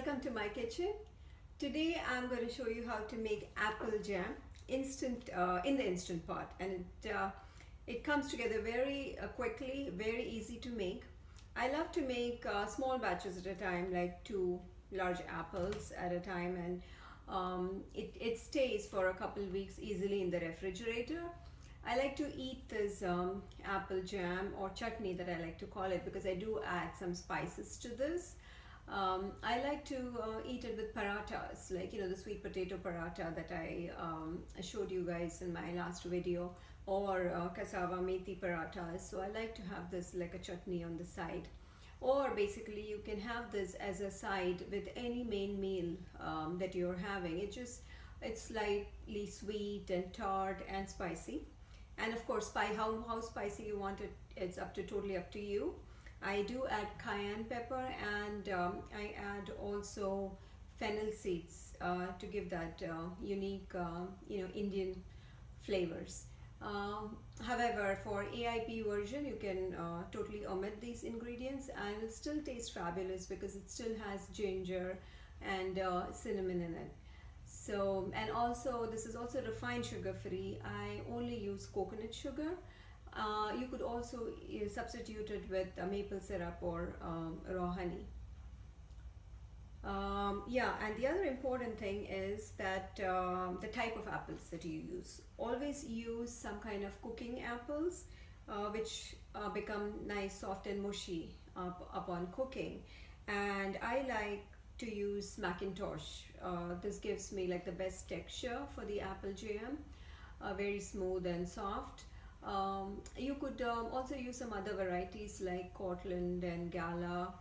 welcome to my kitchen. Today I'm going to show you how to make apple jam in the instant pot, and it comes together very quickly, very easy to make. I love to make small batches at a time, like 2 large apples at a time, and it stays for a couple weeks easily in the refrigerator. I like to eat this apple jam, or chutney that I like to call it, because I do add some spices to this. I like to eat it with parathas, like the sweet potato paratha that I showed you guys in my last video, or cassava methi parathas. So I like to have this like a chutney on the side, or basically you can have this as a side with any main meal that you're having. It's slightly sweet and tart and spicy, and of course how spicy you want it, it's totally up to you. I do add cayenne pepper, and I add also fennel seeds to give that unique Indian flavors. However, for AIP version you can totally omit these ingredients and it still tastes fabulous, because it still has ginger and cinnamon in it. So, and also this is also refined sugar free. I only use coconut sugar. You could also substitute it with maple syrup or raw honey. Yeah, and the other important thing is that the type of apples that you use. Always use some kind of cooking apples, which become nice, soft and mushy upon cooking. And I like to use Macintosh. This gives me like the best texture for the apple jam, very smooth and soft. You could also use some other varieties like Cortland and Gala.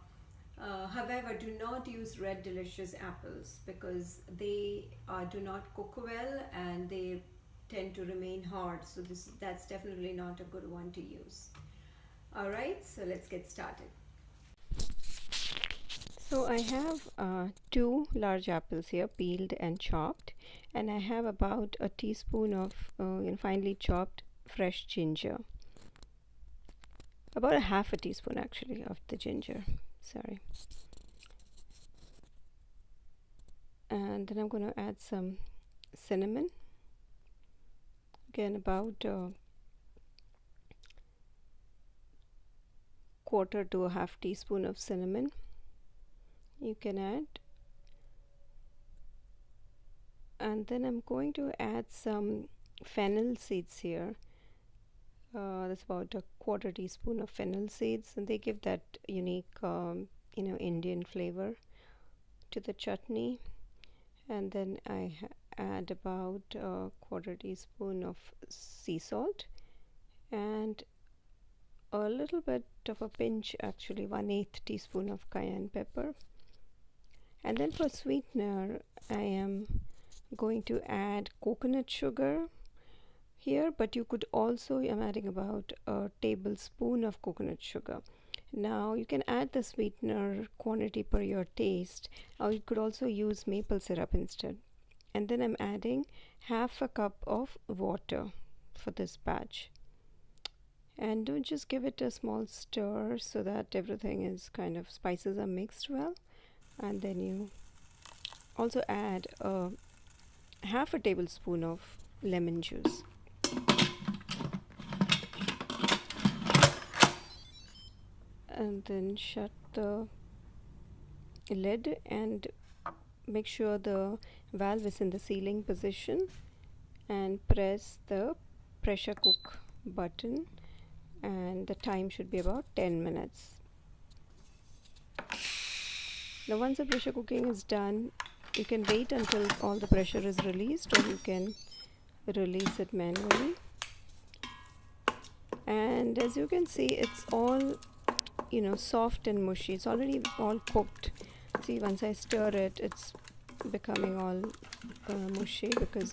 However, do not use red delicious apples, because they do not cook well and they tend to remain hard. So that's definitely not a good one to use. Alright, so let's get started. So I have 2 large apples here, peeled and chopped, and I have about a teaspoon of finely chopped fresh ginger, about a half a teaspoon actually of the ginger, sorry. And then I'm going to add some cinnamon, again about a quarter to a half teaspoon of cinnamon you can add. And then I'm going to add some fennel seeds here. That's about a quarter teaspoon of fennel seeds, and they give that unique Indian flavor to the chutney. And then I add about a quarter teaspoon of sea salt and a little bit of a pinch, actually 1/8 teaspoon of cayenne pepper. And then for sweetener I am going to add coconut sugar here, but you could also, I'm adding about a tablespoon of coconut sugar. Now you can add the sweetener quantity per your taste, or you could also use maple syrup instead. And then I'm adding half a cup of water for this batch, and don't just give it a small stir so that everything is kind of, spices are mixed well. And then you also add half a tablespoon of lemon juice. And then shut the lid and make sure the valve is in the sealing position, and press the pressure cook button, and the time should be about 10 minutes. Now once the pressure cooking is done, you can wait until all the pressure is released, or you can release it manually. And as you can see, it's all soft and mushy. It's already all cooked. See, once I stir it, it's becoming all mushy, because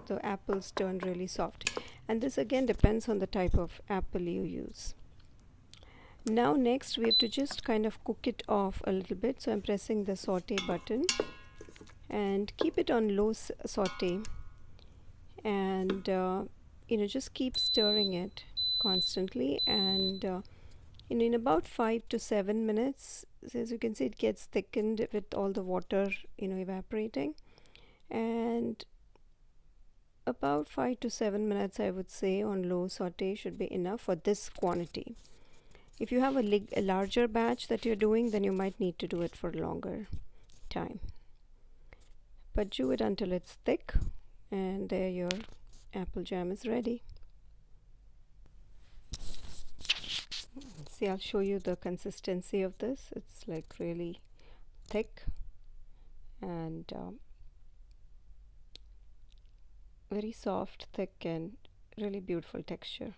the apples turn really soft. And this again depends on the type of apple you use. Now next we have to just kind of cook it off a little bit. So I'm pressing the saute button and keep it on low saute, and just keep stirring it constantly, and In about 5 to 7 minutes, as you can see, it gets thickened with all the water evaporating, and about 5 to 7 minutes, I would say, on low saute should be enough for this quantity. If you have a larger batch that you're doing, then you might need to do it for longer time, but do it until it's thick, and there your apple jam is ready. See, I'll show you the consistency of this. It's like really thick and very soft, thick, and really beautiful texture.